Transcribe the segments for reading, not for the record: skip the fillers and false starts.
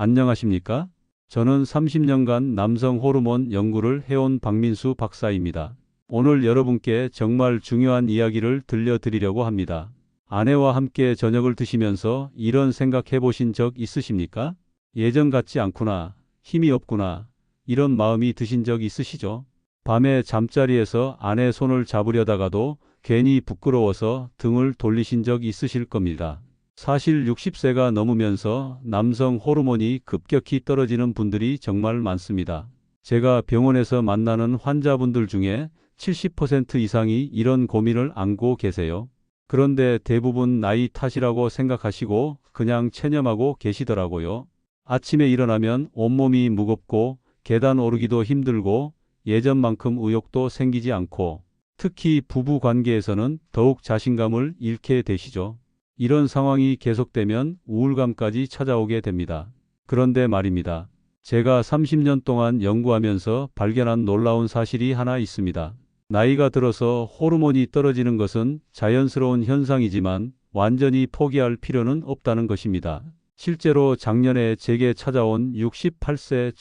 안녕하십니까? 저는 30년간 남성 호르몬 연구를 해온 박민수 박사입니다. 오늘 여러분께 정말 중요한 이야기를 들려드리려고 합니다. 아내와 함께 저녁을 드시면서 이런 생각해 보신 적 있으십니까? 예전 같지 않구나, 힘이 없구나, 이런 마음이 드신 적 있으시죠? 밤에 잠자리에서 아내 손을 잡으려다가도 괜히 부끄러워서 등을 돌리신 적 있으실 겁니다. 사실 60세가 넘으면서 남성 호르몬이 급격히 떨어지는 분들이 정말 많습니다. 제가 병원에서 만나는 환자분들 중에 70% 이상이 이런 고민을 안고 계세요. 그런데 대부분 나이 탓이라고 생각하시고 그냥 체념하고 계시더라고요. 아침에 일어나면 온몸이 무겁고 계단 오르기도 힘들고 예전만큼 의욕도 생기지 않고 특히 부부 관계에서는 더욱 자신감을 잃게 되시죠. 이런 상황이 계속되면 우울감까지 찾아오게 됩니다. 그런데 말입니다. 제가 30년 동안 연구하면서 발견한 놀라운 사실이 하나 있습니다. 나이가 들어서 호르몬이 떨어지는 것은 자연스러운 현상이지만 완전히 포기할 필요는 없다는 것입니다. 실제로 작년에 제게 찾아온 68세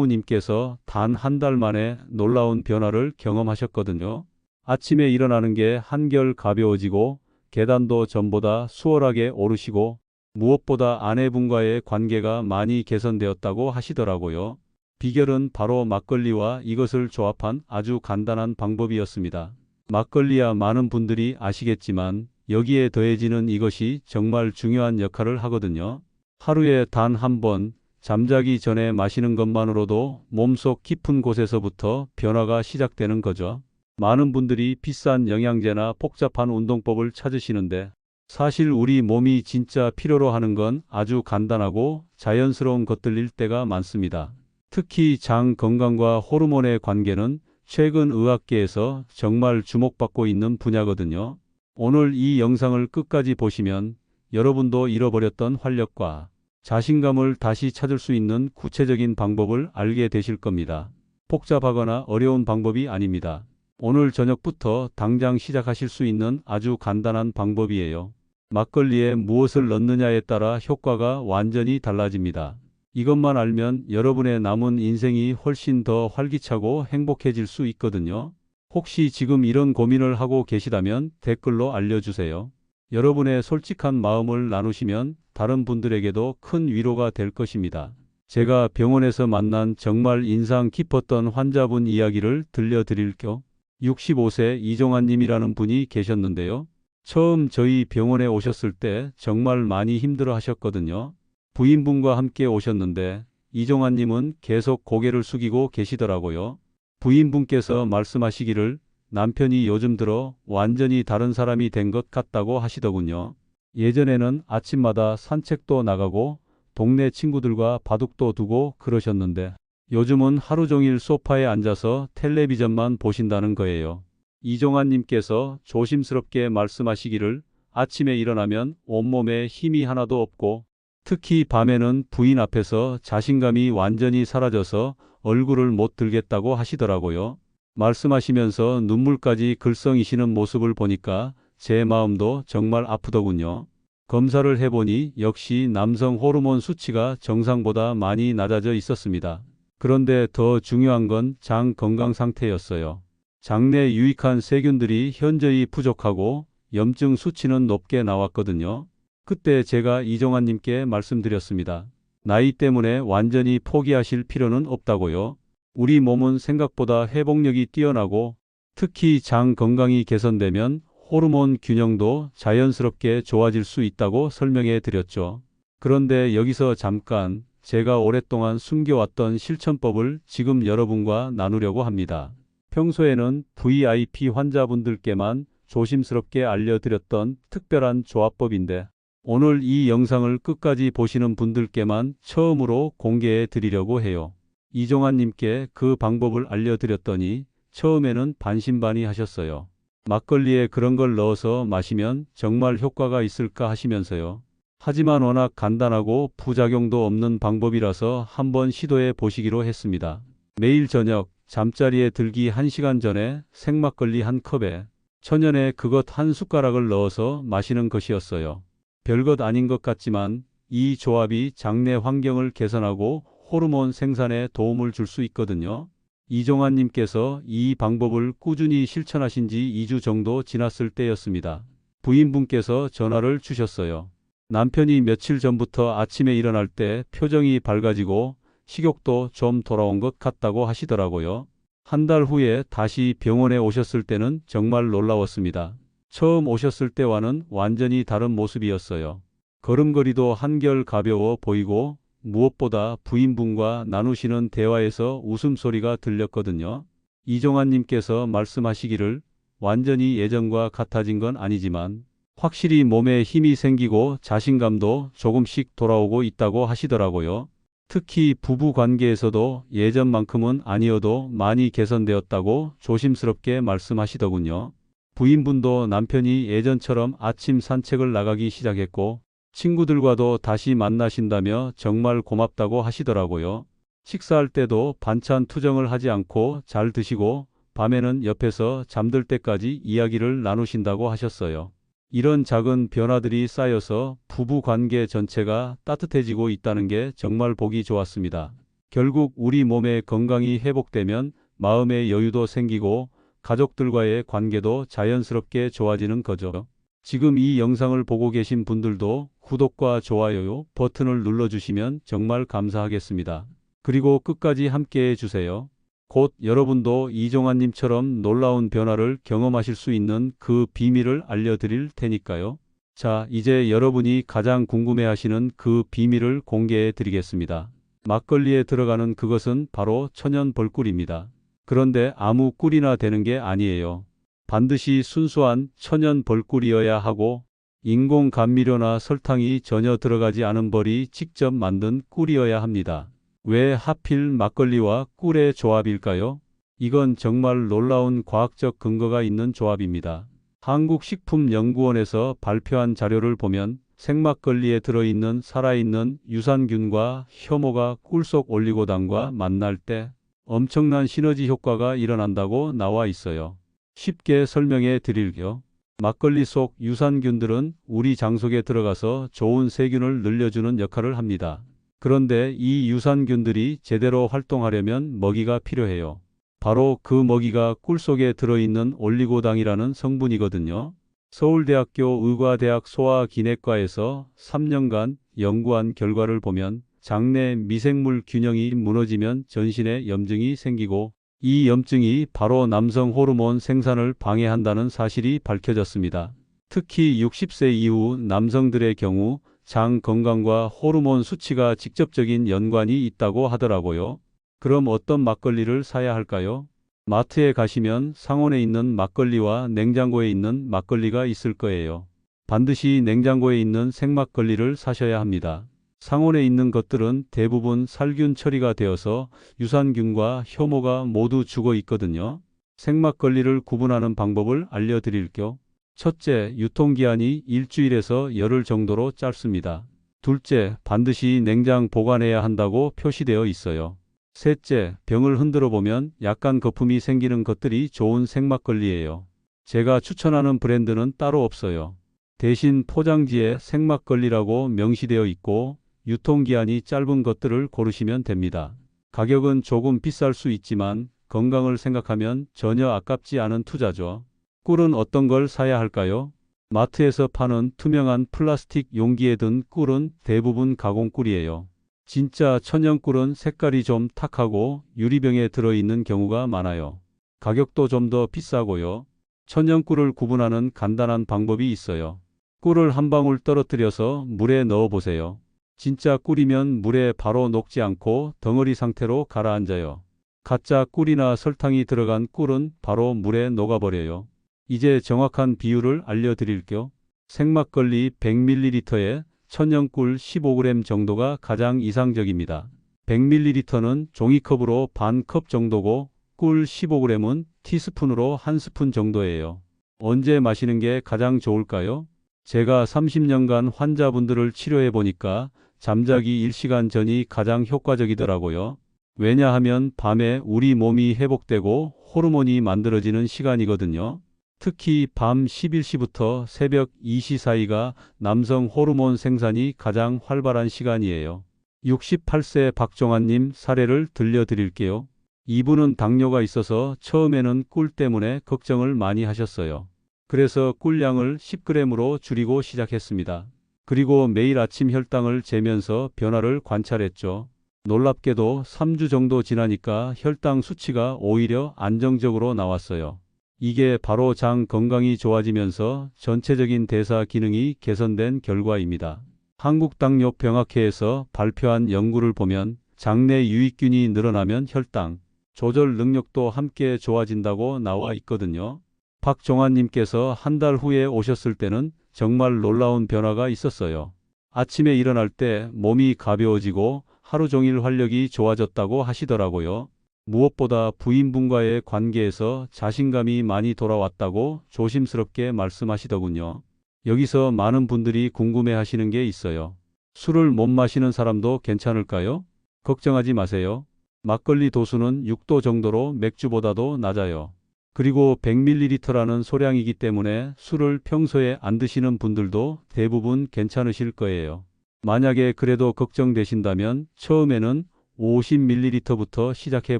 최성우님께서 단 한 달 만에 놀라운 변화를 경험하셨거든요. 아침에 일어나는 게 한결 가벼워지고 계단도 전보다 수월하게 오르시고 무엇보다 아내분과의 관계가 많이 개선되었다고 하시더라고요. 비결은 바로 막걸리와 이것을 조합한 아주 간단한 방법이었습니다. 막걸리야 많은 분들이 아시겠지만 여기에 더해지는 이것이 정말 중요한 역할을 하거든요. 하루에 단 한 번 잠자기 전에 마시는 것만으로도 몸속 깊은 곳에서부터 변화가 시작되는 거죠. 많은 분들이 비싼 영양제나 복잡한 운동법을 찾으시는데 사실 우리 몸이 진짜 필요로 하는 건 아주 간단하고 자연스러운 것들일 때가 많습니다. 특히 장 건강과 호르몬의 관계는 최근 의학계에서 정말 주목받고 있는 분야거든요. 오늘 이 영상을 끝까지 보시면 여러분도 잃어버렸던 활력과 자신감을 다시 찾을 수 있는 구체적인 방법을 알게 되실 겁니다. 복잡하거나 어려운 방법이 아닙니다. 오늘 저녁부터 당장 시작하실 수 있는 아주 간단한 방법이에요. 막걸리에 무엇을 넣느냐에 따라 효과가 완전히 달라집니다. 이것만 알면 여러분의 남은 인생이 훨씬 더 활기차고 행복해질 수 있거든요. 혹시 지금 이런 고민을 하고 계시다면 댓글로 알려주세요. 여러분의 솔직한 마음을 나누시면 다른 분들에게도 큰 위로가 될 것입니다. 제가 병원에서 만난 정말 인상 깊었던 환자분 이야기를 들려드릴게요. 65세 이종환님이라는 분이 계셨는데요. 처음 저희 병원에 오셨을 때 정말 많이 힘들어 하셨거든요. 부인분과 함께 오셨는데 이종환님은 계속 고개를 숙이고 계시더라고요. 부인분께서 말씀하시기를 남편이 요즘 들어 완전히 다른 사람이 된 것 같다고 하시더군요. 예전에는 아침마다 산책도 나가고 동네 친구들과 바둑도 두고 그러셨는데 요즘은 하루 종일 소파에 앉아서 텔레비전만 보신다는 거예요. 이종환님께서 조심스럽게 말씀하시기를 아침에 일어나면 온몸에 힘이 하나도 없고 특히 밤에는 부인 앞에서 자신감이 완전히 사라져서 얼굴을 못 들겠다고 하시더라고요. 말씀하시면서 눈물까지 글썽이시는 모습을 보니까 제 마음도 정말 아프더군요. 검사를 해보니 역시 남성 호르몬 수치가 정상보다 많이 낮아져 있었습니다. 그런데 더 중요한 건 장 건강 상태였어요. 장내 유익한 세균들이 현저히 부족하고 염증 수치는 높게 나왔거든요. 그때 제가 이종환님께 말씀드렸습니다. 나이 때문에 완전히 포기하실 필요는 없다고요. 우리 몸은 생각보다 회복력이 뛰어나고 특히 장 건강이 개선되면 호르몬 균형도 자연스럽게 좋아질 수 있다고 설명해 드렸죠. 그런데 여기서 잠깐 제가 오랫동안 숨겨왔던 실천법을 지금 여러분과 나누려고 합니다. 평소에는 VIP 환자분들께만 조심스럽게 알려드렸던 특별한 조합법인데 오늘 이 영상을 끝까지 보시는 분들께만 처음으로 공개해 드리려고 해요. 이종환님께 그 방법을 알려드렸더니 처음에는 반신반의하셨어요. 막걸리에 그런 걸 넣어서 마시면 정말 효과가 있을까 하시면서요. 하지만 워낙 간단하고 부작용도 없는 방법이라서 한번 시도해 보시기로 했습니다. 매일 저녁 잠자리에 들기 1시간 전에 생막걸리 한 컵에 천연에 그것 한 숟가락을 넣어서 마시는 것이었어요. 별것 아닌 것 같지만 이 조합이 장내 환경을 개선하고 호르몬 생산에 도움을 줄 수 있거든요. 이종환님께서 이 방법을 꾸준히 실천하신 지 2주 정도 지났을 때였습니다. 부인분께서 전화를 주셨어요. 남편이 며칠 전부터 아침에 일어날 때 표정이 밝아지고 식욕도 좀 돌아온 것 같다고 하시더라고요. 한 달 후에 다시 병원에 오셨을 때는 정말 놀라웠습니다. 처음 오셨을 때와는 완전히 다른 모습이었어요. 걸음걸이도 한결 가벼워 보이고 무엇보다 부인분과 나누시는 대화에서 웃음소리가 들렸거든요. 이종환님께서 말씀하시기를 완전히 예전과 같아진 건 아니지만 확실히 몸에 힘이 생기고 자신감도 조금씩 돌아오고 있다고 하시더라고요. 특히 부부 관계에서도 예전만큼은 아니어도 많이 개선되었다고 조심스럽게 말씀하시더군요. 부인분도 남편이 예전처럼 아침 산책을 나가기 시작했고 친구들과도 다시 만나신다며 정말 고맙다고 하시더라고요. 식사할 때도 반찬 투정을 하지 않고 잘 드시고 밤에는 옆에서 잠들 때까지 이야기를 나누신다고 하셨어요. 이런 작은 변화들이 쌓여서 부부 관계 전체가 따뜻해지고 있다는 게 정말 보기 좋았습니다. 결국 우리 몸의 건강이 회복되면 마음의 여유도 생기고 가족들과의 관계도 자연스럽게 좋아지는 거죠. 지금 이 영상을 보고 계신 분들도 구독과 좋아요 버튼을 눌러주시면 정말 감사하겠습니다. 그리고 끝까지 함께 해주세요. 곧 여러분도 이종환님처럼 놀라운 변화를 경험하실 수 있는 그 비밀을 알려드릴 테니까요. 자, 이제 여러분이 가장 궁금해하시는 그 비밀을 공개해 드리겠습니다. 막걸리에 들어가는 그것은 바로 천연 벌꿀입니다. 그런데 아무 꿀이나 되는 게 아니에요. 반드시 순수한 천연 벌꿀이어야 하고 인공 감미료나 설탕이 전혀 들어가지 않은 벌이 직접 만든 꿀이어야 합니다. 왜 하필 막걸리와 꿀의 조합일까요? 이건 정말 놀라운 과학적 근거가 있는 조합입니다. 한국식품연구원에서 발표한 자료를 보면 생막걸리에 들어있는 살아있는 유산균과 효모가 꿀 속 올리고당과 만날 때 엄청난 시너지 효과가 일어난다고 나와 있어요. 쉽게 설명해 드릴게요. 막걸리 속 유산균들은 우리 장 속에 들어가서 좋은 세균을 늘려주는 역할을 합니다. 그런데 이 유산균들이 제대로 활동하려면 먹이가 필요해요. 바로 그 먹이가 꿀 속에 들어있는 올리고당이라는 성분이거든요. 서울대학교 의과대학 소화기내과에서 3년간 연구한 결과를 보면 장내 미생물 균형이 무너지면 전신에 염증이 생기고 이 염증이 바로 남성 호르몬 생산을 방해한다는 사실이 밝혀졌습니다. 특히 60세 이후 남성들의 경우 장 건강과 호르몬 수치가 직접적인 연관이 있다고 하더라고요. 그럼 어떤 막걸리를 사야 할까요? 마트에 가시면 상온에 있는 막걸리와 냉장고에 있는 막걸리가 있을 거예요. 반드시 냉장고에 있는 생막걸리를 사셔야 합니다. 상온에 있는 것들은 대부분 살균 처리가 되어서 유산균과 효모가 모두 죽어 있거든요. 생막걸리를 구분하는 방법을 알려드릴게요. 첫째, 유통기한이 일주일에서 열흘 정도로 짧습니다. 둘째, 반드시 냉장 보관해야 한다고 표시되어 있어요. 셋째, 병을 흔들어 보면 약간 거품이 생기는 것들이 좋은 생막걸리예요. 제가 추천하는 브랜드는 따로 없어요. 대신 포장지에 생막걸리라고 명시되어 있고 유통기한이 짧은 것들을 고르시면 됩니다. 가격은 조금 비쌀 수 있지만 건강을 생각하면 전혀 아깝지 않은 투자죠. 꿀은 어떤 걸 사야 할까요? 마트에서 파는 투명한 플라스틱 용기에 든 꿀은 대부분 가공꿀이에요. 진짜 천연꿀은 색깔이 좀 탁하고 유리병에 들어있는 경우가 많아요. 가격도 좀 더 비싸고요. 천연꿀을 구분하는 간단한 방법이 있어요. 꿀을 한 방울 떨어뜨려서 물에 넣어 보세요. 진짜 꿀이면 물에 바로 녹지 않고 덩어리 상태로 가라앉아요. 가짜 꿀이나 설탕이 들어간 꿀은 바로 물에 녹아버려요. 이제 정확한 비율을 알려드릴게요. 생막걸리 100ml에 천연꿀 15g 정도가 가장 이상적입니다. 100ml는 종이컵으로 반 컵 정도고 꿀 15g은 티스푼으로 한 스푼 정도예요. 언제 마시는 게 가장 좋을까요? 제가 30년간 환자분들을 치료해 보니까 잠자기 1시간 전이 가장 효과적이더라고요. 왜냐하면 밤에 우리 몸이 회복되고 호르몬이 만들어지는 시간이거든요. 특히 밤 11시부터 새벽 2시 사이가 남성 호르몬 생산이 가장 활발한 시간이에요. 68세 박종환님 사례를 들려드릴게요. 이분은 당뇨가 있어서 처음에는 꿀 때문에 걱정을 많이 하셨어요. 그래서 꿀량을 10g으로 줄이고 시작했습니다. 그리고 매일 아침 혈당을 재면서 변화를 관찰했죠. 놀랍게도 3주 정도 지나니까 혈당 수치가 오히려 안정적으로 나왔어요. 이게 바로 장 건강이 좋아지면서 전체적인 대사 기능이 개선된 결과입니다. 한국당뇨병학회에서 발표한 연구를 보면 장내 유익균이 늘어나면 혈당 조절 능력도 함께 좋아진다고 나와 있거든요. 박종환님께서 한 달 후에 오셨을 때는 정말 놀라운 변화가 있었어요. 아침에 일어날 때 몸이 가벼워지고 하루 종일 활력이 좋아졌다고 하시더라고요. 무엇보다 부인분과의 관계에서 자신감이 많이 돌아왔다고 조심스럽게 말씀하시더군요. 여기서 많은 분들이 궁금해 하시는 게 있어요. 술을 못 마시는 사람도 괜찮을까요? 걱정하지 마세요. 막걸리 도수는 6도 정도로 맥주보다도 낮아요. 그리고 100ml라는 소량이기 때문에 술을 평소에 안 드시는 분들도 대부분 괜찮으실 거예요. 만약에 그래도 걱정되신다면 처음에는 50ml부터 시작해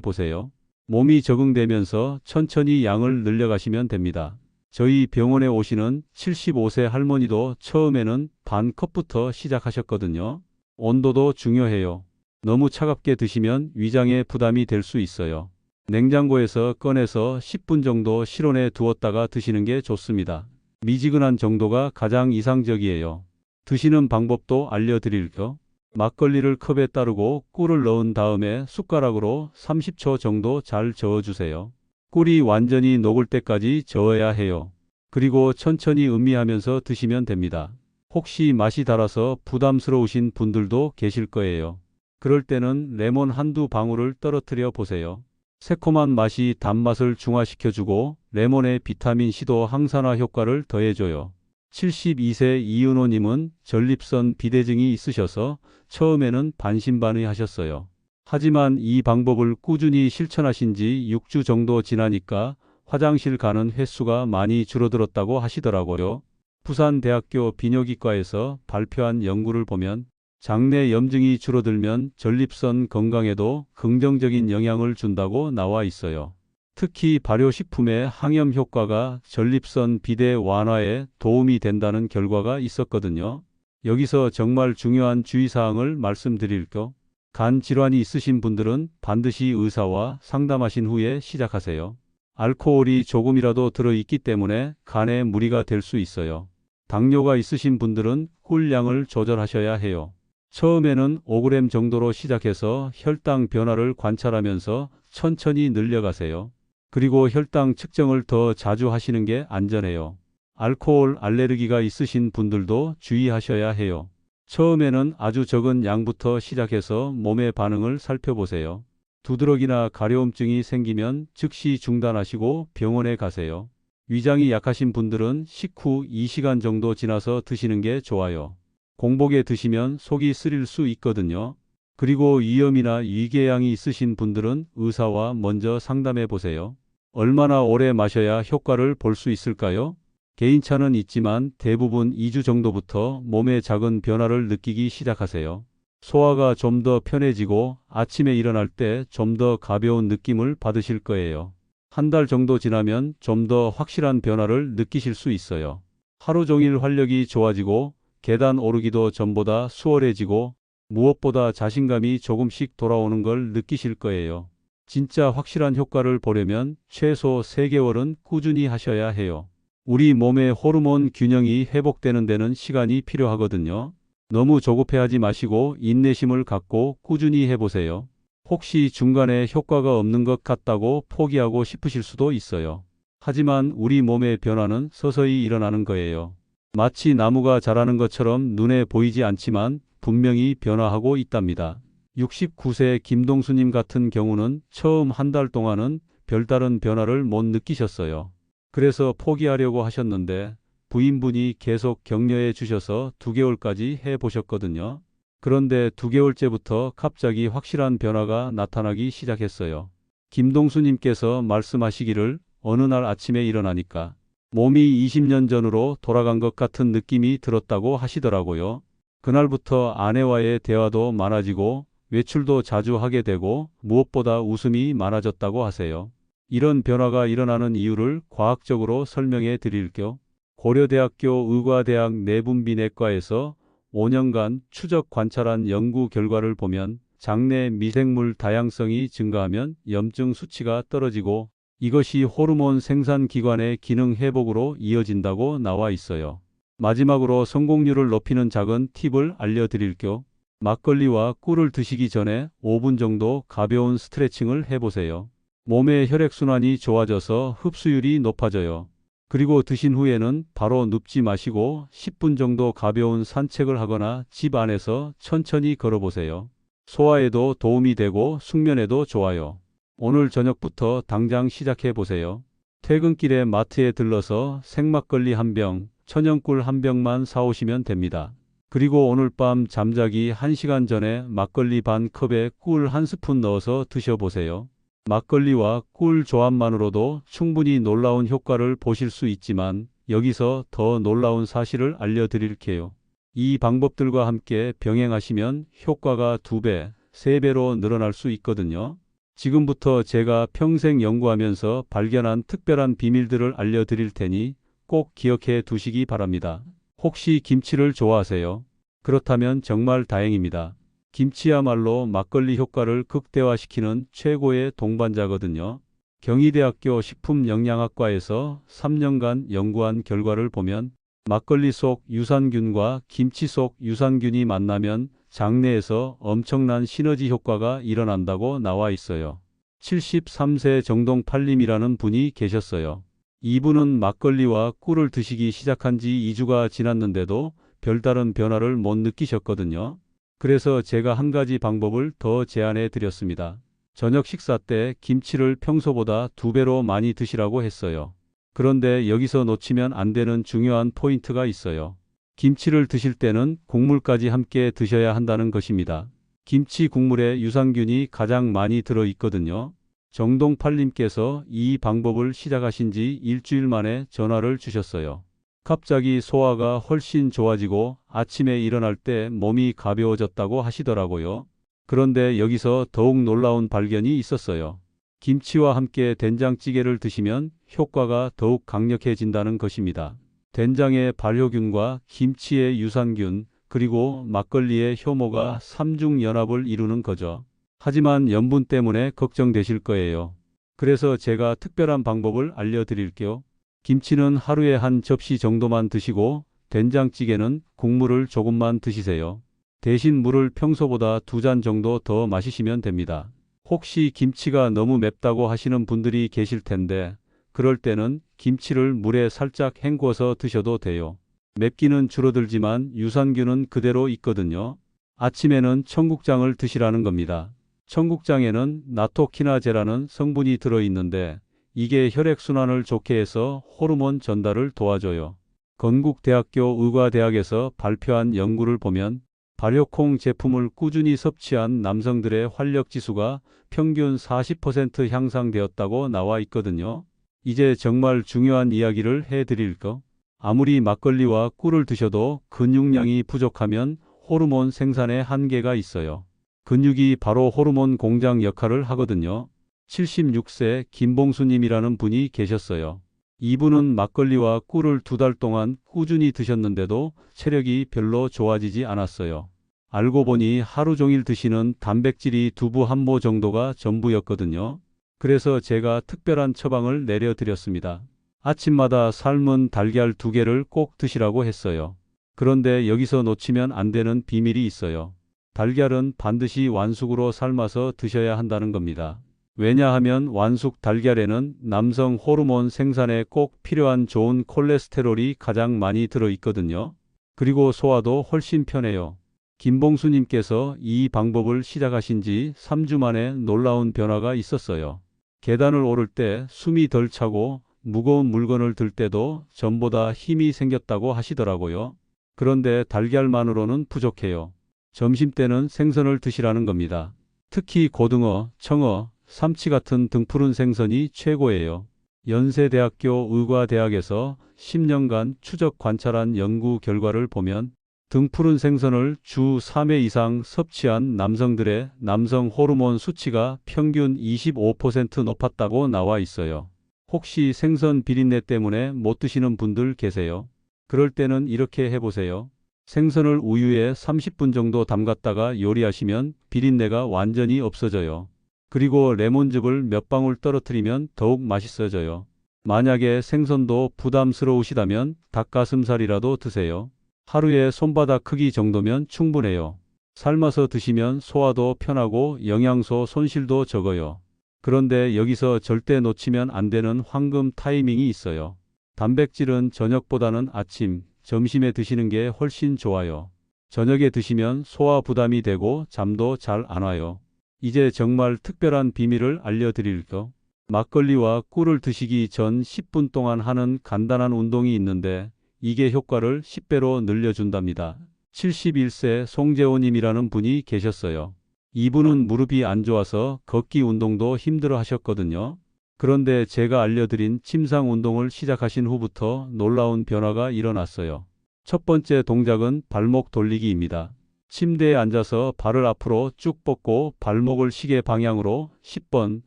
보세요. 몸이 적응되면서 천천히 양을 늘려가시면 됩니다. 저희 병원에 오시는 75세 할머니도 처음에는 반 컵부터 시작하셨거든요. 온도도 중요해요. 너무 차갑게 드시면 위장에 부담이 될 수 있어요. 냉장고에서 꺼내서 10분 정도 실온에 두었다가 드시는 게 좋습니다. 미지근한 정도가 가장 이상적이에요. 드시는 방법도 알려드릴게요. 막걸리를 컵에 따르고 꿀을 넣은 다음에 숟가락으로 30초 정도 잘 저어주세요. 꿀이 완전히 녹을 때까지 저어야 해요. 그리고 천천히 음미하면서 드시면 됩니다. 혹시 맛이 달아서 부담스러우신 분들도 계실 거예요. 그럴 때는 레몬 한두 방울을 떨어뜨려 보세요. 새콤한 맛이 단맛을 중화시켜주고 레몬의 비타민C도 항산화 효과를 더해줘요. 72세 이은호님은 전립선 비대증이 있으셔서 처음에는 반신반의하셨어요. 하지만 이 방법을 꾸준히 실천하신 지 6주 정도 지나니까 화장실 가는 횟수가 많이 줄어들었다고 하시더라고요. 부산대학교 비뇨기과에서 발표한 연구를 보면 장내 염증이 줄어들면 전립선 건강에도 긍정적인 영향을 준다고 나와 있어요. 특히 발효식품의 항염 효과가 전립선 비대 완화에 도움이 된다는 결과가 있었거든요. 여기서 정말 중요한 주의사항을 말씀드릴게요. 간 질환이 있으신 분들은 반드시 의사와 상담하신 후에 시작하세요. 알코올이 조금이라도 들어있기 때문에 간에 무리가 될 수 있어요. 당뇨가 있으신 분들은 꿀량을 조절하셔야 해요. 처음에는 5g 정도로 시작해서 혈당 변화를 관찰하면서 천천히 늘려가세요. 그리고 혈당 측정을 더 자주 하시는 게 안전해요. 알코올 알레르기가 있으신 분들도 주의하셔야 해요. 처음에는 아주 적은 양부터 시작해서 몸의 반응을 살펴보세요. 두드러기나 가려움증이 생기면 즉시 중단하시고 병원에 가세요. 위장이 약하신 분들은 식후 2시간 정도 지나서 드시는 게 좋아요. 공복에 드시면 속이 쓰릴 수 있거든요. 그리고 위염이나 위궤양이 있으신 분들은 의사와 먼저 상담해 보세요. 얼마나 오래 마셔야 효과를 볼 수 있을까요? 개인차는 있지만 대부분 2주 정도부터 몸의 작은 변화를 느끼기 시작하세요. 소화가 좀 더 편해지고 아침에 일어날 때 좀 더 가벼운 느낌을 받으실 거예요. 한 달 정도 지나면 좀 더 확실한 변화를 느끼실 수 있어요. 하루 종일 활력이 좋아지고 계단 오르기도 전보다 수월해지고 무엇보다 자신감이 조금씩 돌아오는 걸 느끼실 거예요. 진짜 확실한 효과를 보려면 최소 3개월은 꾸준히 하셔야 해요. 우리 몸의 호르몬 균형이 회복되는 데는 시간이 필요하거든요. 너무 조급해하지 마시고 인내심을 갖고 꾸준히 해보세요. 혹시 중간에 효과가 없는 것 같다고 포기하고 싶으실 수도 있어요. 하지만 우리 몸의 변화는 서서히 일어나는 거예요. 마치 나무가 자라는 것처럼 눈에 보이지 않지만 분명히 변화하고 있답니다. 69세 김동수님 같은 경우는 처음 한 달 동안은 별다른 변화를 못 느끼셨어요. 그래서 포기하려고 하셨는데 부인분이 계속 격려해 주셔서 2개월까지 해보셨거든요. 그런데 2개월째부터 갑자기 확실한 변화가 나타나기 시작했어요. 김동수님께서 말씀하시기를 어느 날 아침에 일어나니까 몸이 20년 전으로 돌아간 것 같은 느낌이 들었다고 하시더라고요. 그날부터 아내와의 대화도 많아지고 외출도 자주 하게 되고 무엇보다 웃음이 많아졌다고 하세요. 이런 변화가 일어나는 이유를 과학적으로 설명해 드릴게요. 고려대학교 의과대학 내분비내과에서 5년간 추적 관찰한 연구 결과를 보면 장내 미생물 다양성이 증가하면 염증 수치가 떨어지고 이것이 호르몬 생산 기관의 기능 회복으로 이어진다고 나와 있어요. 마지막으로 성공률을 높이는 작은 팁을 알려드릴게요. 막걸리와 꿀을 드시기 전에 5분 정도 가벼운 스트레칭을 해보세요. 몸의 혈액순환이 좋아져서 흡수율이 높아져요. 그리고 드신 후에는 바로 눕지 마시고 10분 정도 가벼운 산책을 하거나 집 안에서 천천히 걸어보세요. 소화에도 도움이 되고 숙면에도 좋아요. 오늘 저녁부터 당장 시작해 보세요. 퇴근길에 마트에 들러서 생막걸리 한 병, 천연꿀 한 병만 사오시면 됩니다. 그리고 오늘 밤 잠자기 1시간 전에 막걸리 반 컵에 꿀 한 스푼 넣어서 드셔보세요. 막걸리와 꿀 조합만으로도 충분히 놀라운 효과를 보실 수 있지만 여기서 더 놀라운 사실을 알려드릴게요. 이 방법들과 함께 병행하시면 효과가 2배, 3배로 늘어날 수 있거든요. 지금부터 제가 평생 연구하면서 발견한 특별한 비밀들을 알려드릴 테니 꼭 기억해 두시기 바랍니다. 혹시 김치를 좋아하세요? 그렇다면 정말 다행입니다. 김치야말로 막걸리 효과를 극대화시키는 최고의 동반자거든요. 경희대학교 식품영양학과에서 3년간 연구한 결과를 보면 막걸리 속 유산균과 김치 속 유산균이 만나면 장내에서 엄청난 시너지 효과가 일어난다고 나와 있어요. 73세 정동팔님이라는 분이 계셨어요. 이분은 막걸리와 꿀을 드시기 시작한 지 2주가 지났는데도 별다른 변화를 못 느끼셨거든요. 그래서 제가 한 가지 방법을 더 제안해 드렸습니다. 저녁 식사 때 김치를 평소보다 2배로 많이 드시라고 했어요. 그런데 여기서 놓치면 안 되는 중요한 포인트가 있어요. 김치를 드실 때는 국물까지 함께 드셔야 한다는 것입니다. 김치 국물에 유산균이 가장 많이 들어 있거든요. 정동팔님께서 이 방법을 시작하신 지 일주일 만에 전화를 주셨어요. 갑자기 소화가 훨씬 좋아지고 아침에 일어날 때 몸이 가벼워졌다고 하시더라고요. 그런데 여기서 더욱 놀라운 발견이 있었어요. 김치와 함께 된장찌개를 드시면 효과가 더욱 강력해진다는 것입니다. 된장의 발효균과 김치의 유산균, 그리고 막걸리의 효모가 삼중연합을 이루는 거죠. 하지만 염분 때문에 걱정되실 거예요. 그래서 제가 특별한 방법을 알려드릴게요. 김치는 하루에 한 접시 정도만 드시고 된장찌개는 국물을 조금만 드시세요. 대신 물을 평소보다 2잔 정도 더 마시시면 됩니다. 혹시 김치가 너무 맵다고 하시는 분들이 계실 텐데 그럴 때는 김치를 물에 살짝 헹궈서 드셔도 돼요. 맵기는 줄어들지만 유산균은 그대로 있거든요. 아침에는 청국장을 드시라는 겁니다. 청국장에는 나토키나제라는 성분이 들어있는데 이게 혈액순환을 좋게 해서 호르몬 전달을 도와줘요. 건국대학교 의과대학에서 발표한 연구를 보면 발효콩 제품을 꾸준히 섭취한 남성들의 활력지수가 평균 40% 향상되었다고 나와 있거든요. 이제 정말 중요한 이야기를 해드릴까? 아무리 막걸리와 꿀을 드셔도 근육량이 부족하면 호르몬 생산에 한계가 있어요. 근육이 바로 호르몬 공장 역할을 하거든요. 76세 김봉수님이라는 분이 계셨어요. 이분은 막걸리와 꿀을 2달 동안 꾸준히 드셨는데도 체력이 별로 좋아지지 않았어요. 알고 보니 하루 종일 드시는 단백질이 두부 한 모 정도가 전부였거든요. 그래서 제가 특별한 처방을 내려드렸습니다. 아침마다 삶은 달걀 2개를 꼭 드시라고 했어요. 그런데 여기서 놓치면 안 되는 비밀이 있어요. 달걀은 반드시 완숙으로 삶아서 드셔야 한다는 겁니다. 왜냐하면 완숙 달걀에는 남성 호르몬 생산에 꼭 필요한 좋은 콜레스테롤이 가장 많이 들어 있거든요. 그리고 소화도 훨씬 편해요. 김봉수님께서 이 방법을 시작하신 지 3주 만에 놀라운 변화가 있었어요. 계단을 오를 때 숨이 덜 차고 무거운 물건을 들 때도 전보다 힘이 생겼다고 하시더라고요. 그런데 달걀만으로는 부족해요. 점심때는 생선을 드시라는 겁니다. 특히 고등어, 청어, 삼치 같은 등푸른 생선이 최고예요. 연세대학교 의과대학에서 10년간 추적 관찰한 연구 결과를 보면 등푸른 생선을 주 3회 이상 섭취한 남성들의 남성 호르몬 수치가 평균 25% 높았다고 나와 있어요. 혹시 생선 비린내 때문에 못 드시는 분들 계세요? 그럴 때는 이렇게 해보세요. 생선을 우유에 30분 정도 담갔다가 요리하시면 비린내가 완전히 없어져요. 그리고 레몬즙을 몇 방울 떨어뜨리면 더욱 맛있어져요. 만약에 생선도 부담스러우시다면 닭가슴살이라도 드세요. 하루에 손바닥 크기 정도면 충분해요. 삶아서 드시면 소화도 편하고 영양소 손실도 적어요. 그런데 여기서 절대 놓치면 안 되는 황금 타이밍이 있어요. 단백질은 저녁보다는 아침, 점심에 드시는 게 훨씬 좋아요. 저녁에 드시면 소화 부담이 되고 잠도 잘 안 와요. 이제 정말 특별한 비밀을 알려드릴게요. 막걸리와 꿀을 드시기 전 10분 동안 하는 간단한 운동이 있는데 이게 효과를 10배로 늘려준답니다. 71세 송재호님이라는 분이 계셨어요. 이분은 무릎이 안 좋아서 걷기 운동도 힘들어 하셨거든요. 그런데 제가 알려드린 침상 운동을 시작하신 후부터 놀라운 변화가 일어났어요. 첫 번째 동작은 발목 돌리기입니다. 침대에 앉아서 발을 앞으로 쭉 뻗고 발목을 시계 방향으로 10번,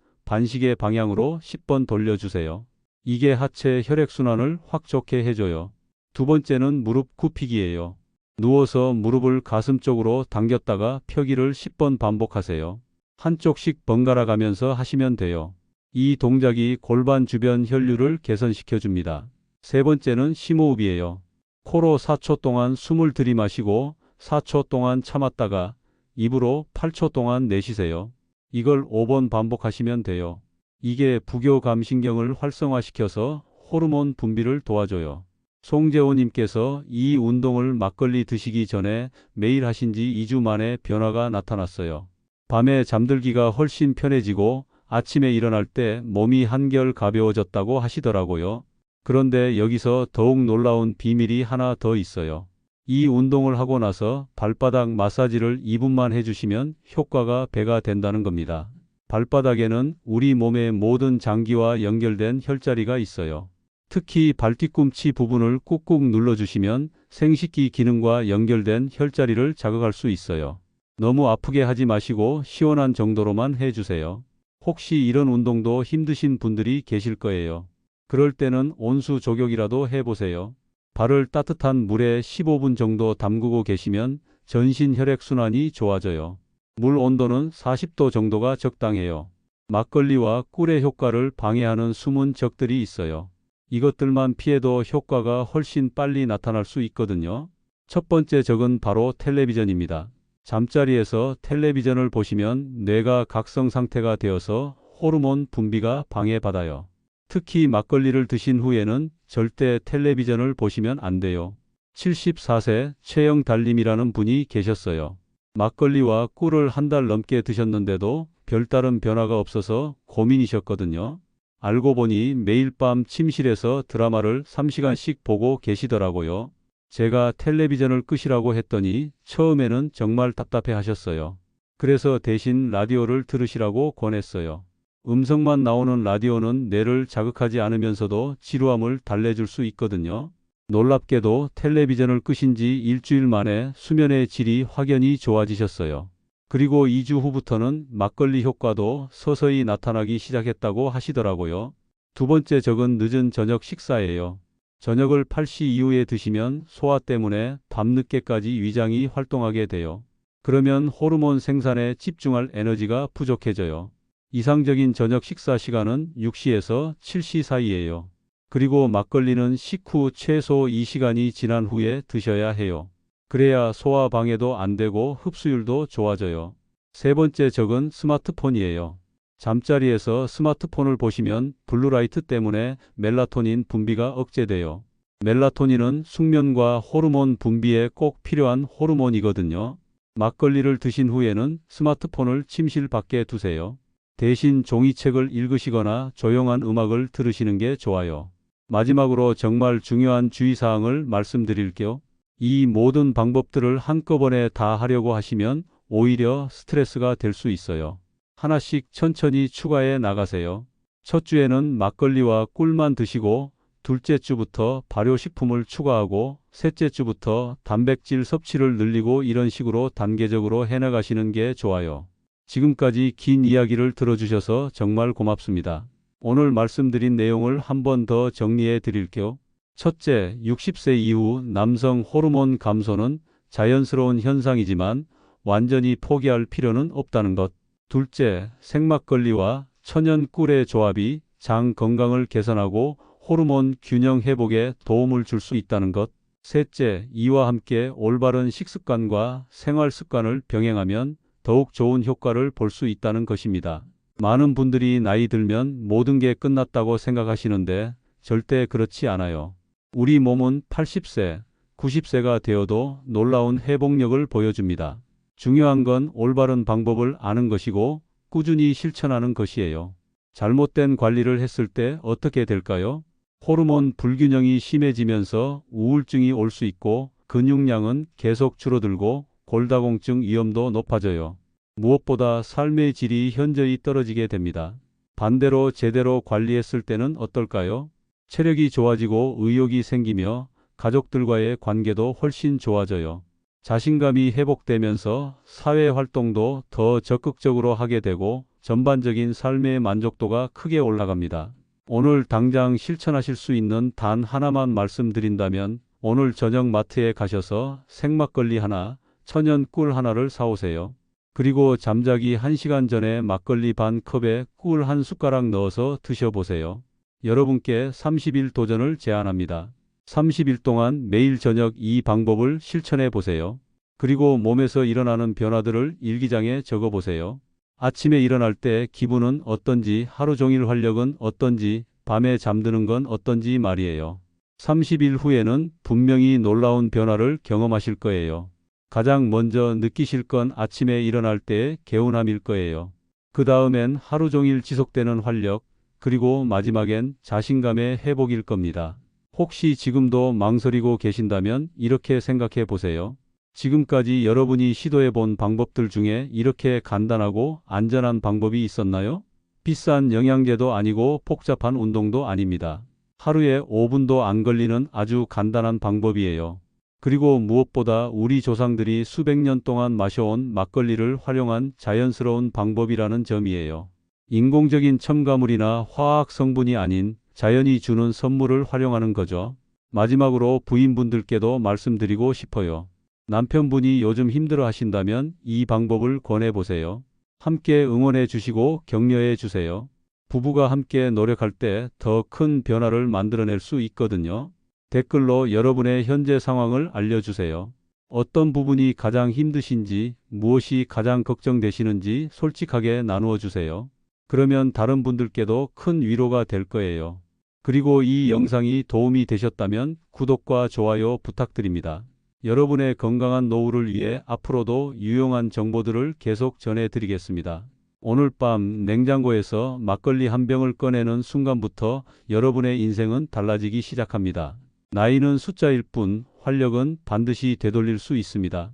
반시계 방향으로 10번 돌려주세요. 이게 하체 혈액순환을 확 좋게 해줘요. 두 번째는 무릎 굽히기예요. 누워서 무릎을 가슴 쪽으로 당겼다가 펴기를 10번 반복하세요. 한쪽씩 번갈아 가면서 하시면 돼요. 이 동작이 골반 주변 혈류를 개선시켜 줍니다. 세 번째는 심호흡이에요. 코로 4초 동안 숨을 들이마시고 4초 동안 참았다가 입으로 8초 동안 내쉬세요. 이걸 5번 반복하시면 돼요. 이게 부교감신경을 활성화시켜서 호르몬 분비를 도와줘요. 송재호님께서 이 운동을 막걸리 드시기 전에 매일 하신 지 2주 만에 변화가 나타났어요. 밤에 잠들기가 훨씬 편해지고 아침에 일어날 때 몸이 한결 가벼워졌다고 하시더라고요. 그런데 여기서 더욱 놀라운 비밀이 하나 더 있어요. 이 운동을 하고 나서 발바닥 마사지를 2분만 해주시면 효과가 배가 된다는 겁니다. 발바닥에는 우리 몸의 모든 장기와 연결된 혈자리가 있어요. 특히 발뒤꿈치 부분을 꾹꾹 눌러주시면 생식기 기능과 연결된 혈자리를 자극할 수 있어요. 너무 아프게 하지 마시고 시원한 정도로만 해주세요. 혹시 이런 운동도 힘드신 분들이 계실 거예요. 그럴 때는 온수 조격이라도 해보세요. 발을 따뜻한 물에 15분 정도 담그고 계시면 전신 혈액순환이 좋아져요. 물 온도는 40도 정도가 적당해요. 막걸리와 꿀의 효과를 방해하는 숨은 적들이 있어요. 이것들만 피해도 효과가 훨씬 빨리 나타날 수 있거든요. 첫 번째 적은 바로 텔레비전입니다. 잠자리에서 텔레비전을 보시면 뇌가 각성 상태가 되어서 호르몬 분비가 방해받아요. 특히 막걸리를 드신 후에는 절대 텔레비전을 보시면 안 돼요. 74세 최영달님이라는 분이 계셨어요. 막걸리와 꿀을 한 달 넘게 드셨는데도 별다른 변화가 없어서 고민이셨거든요. 알고 보니 매일 밤 침실에서 드라마를 3시간씩 보고 계시더라고요. 제가 텔레비전을 끄시라고 했더니 처음에는 정말 답답해 하셨어요. 그래서 대신 라디오를 들으시라고 권했어요. 음성만 나오는 라디오는 뇌를 자극하지 않으면서도 지루함을 달래줄 수 있거든요. 놀랍게도 텔레비전을 끄신 지 일주일 만에 수면의 질이 확연히 좋아지셨어요. 그리고 2주 후부터는 막걸리 효과도 서서히 나타나기 시작했다고 하시더라고요. 두 번째 적은 늦은 저녁 식사예요. 저녁을 8시 이후에 드시면 소화 때문에 밤늦게까지 위장이 활동하게 돼요. 그러면 호르몬 생산에 집중할 에너지가 부족해져요. 이상적인 저녁 식사 시간은 6시에서 7시 사이예요. 그리고 막걸리는 식후 최소 2시간이 지난 후에 드셔야 해요. 그래야 소화 방해도 안 되고 흡수율도 좋아져요. 세 번째 적은 스마트폰이에요. 잠자리에서 스마트폰을 보시면 블루라이트 때문에 멜라토닌 분비가 억제돼요. 멜라토닌은 숙면과 호르몬 분비에 꼭 필요한 호르몬이거든요. 막걸리를 드신 후에는 스마트폰을 침실 밖에 두세요. 대신 종이책을 읽으시거나 조용한 음악을 들으시는 게 좋아요. 마지막으로 정말 중요한 주의사항을 말씀드릴게요. 이 모든 방법들을 한꺼번에 다 하려고 하시면 오히려 스트레스가 될 수 있어요. 하나씩 천천히 추가해 나가세요. 첫 주에는 막걸리와 꿀만 드시고 둘째 주부터 발효식품을 추가하고 셋째 주부터 단백질 섭취를 늘리고 이런 식으로 단계적으로 해나가시는 게 좋아요. 지금까지 긴 이야기를 들어주셔서 정말 고맙습니다. 오늘 말씀드린 내용을 한 번 더 정리해 드릴게요. 첫째, 60세 이후 남성 호르몬 감소는 자연스러운 현상이지만 완전히 포기할 필요는 없다는 것. 둘째, 생막걸리와 천연 꿀의 조합이 장 건강을 개선하고 호르몬 균형 회복에 도움을 줄 수 있다는 것. 셋째, 이와 함께 올바른 식습관과 생활 습관을 병행하면 더욱 좋은 효과를 볼 수 있다는 것입니다. 많은 분들이 나이 들면 모든 게 끝났다고 생각하시는데 절대 그렇지 않아요. 우리 몸은 80세, 90세가 되어도 놀라운 회복력을 보여줍니다. 중요한 건 올바른 방법을 아는 것이고 꾸준히 실천하는 것이에요. 잘못된 관리를 했을 때 어떻게 될까요? 호르몬 불균형이 심해지면서 우울증이 올 수 있고 근육량은 계속 줄어들고 골다공증 위험도 높아져요. 무엇보다 삶의 질이 현저히 떨어지게 됩니다. 반대로 제대로 관리했을 때는 어떨까요? 체력이 좋아지고 의욕이 생기며 가족들과의 관계도 훨씬 좋아져요. 자신감이 회복되면서 사회 활동도 더 적극적으로 하게 되고 전반적인 삶의 만족도가 크게 올라갑니다. 오늘 당장 실천하실 수 있는 단 하나만 말씀드린다면 오늘 저녁 마트에 가셔서 생막걸리 하나, 천연 꿀 하나를 사오세요. 그리고 잠자기 1시간 전에 막걸리 반 컵에 꿀 한 숟가락 넣어서 드셔보세요. 여러분께 30일 도전을 제안합니다. 30일 동안 매일 저녁 이 방법을 실천해 보세요. 그리고 몸에서 일어나는 변화들을 일기장에 적어 보세요. 아침에 일어날 때 기분은 어떤지, 하루 종일 활력은 어떤지, 밤에 잠드는 건 어떤지 말이에요. 30일 후에는 분명히 놀라운 변화를 경험하실 거예요. 가장 먼저 느끼실 건 아침에 일어날 때의 개운함일 거예요. 그 다음엔 하루 종일 지속되는 활력, 그리고 마지막엔 자신감의 회복일 겁니다. 혹시 지금도 망설이고 계신다면 이렇게 생각해 보세요. 지금까지 여러분이 시도해 본 방법들 중에 이렇게 간단하고 안전한 방법이 있었나요? 비싼 영양제도 아니고 복잡한 운동도 아닙니다. 하루에 5분도 안 걸리는 아주 간단한 방법이에요. 그리고 무엇보다 우리 조상들이 수백 년 동안 마셔온 막걸리를 활용한 자연스러운 방법이라는 점이에요. 인공적인 첨가물이나 화학 성분이 아닌 자연이 주는 선물을 활용하는 거죠. 마지막으로 부인분들께도 말씀드리고 싶어요. 남편분이 요즘 힘들어 하신다면 이 방법을 권해보세요. 함께 응원해 주시고 격려해 주세요. 부부가 함께 노력할 때 더 큰 변화를 만들어낼 수 있거든요. 댓글로 여러분의 현재 상황을 알려주세요. 어떤 부분이 가장 힘드신지, 무엇이 가장 걱정되시는지 솔직하게 나누어 주세요. 그러면 다른 분들께도 큰 위로가 될 거예요. 그리고 이 영상이 도움이 되셨다면 구독과 좋아요 부탁드립니다. 여러분의 건강한 노후를 위해 앞으로도 유용한 정보들을 계속 전해드리겠습니다. 오늘 밤 냉장고에서 막걸리 한 병을 꺼내는 순간부터 여러분의 인생은 달라지기 시작합니다. 나이는 숫자일 뿐 활력은 반드시 되돌릴 수 있습니다.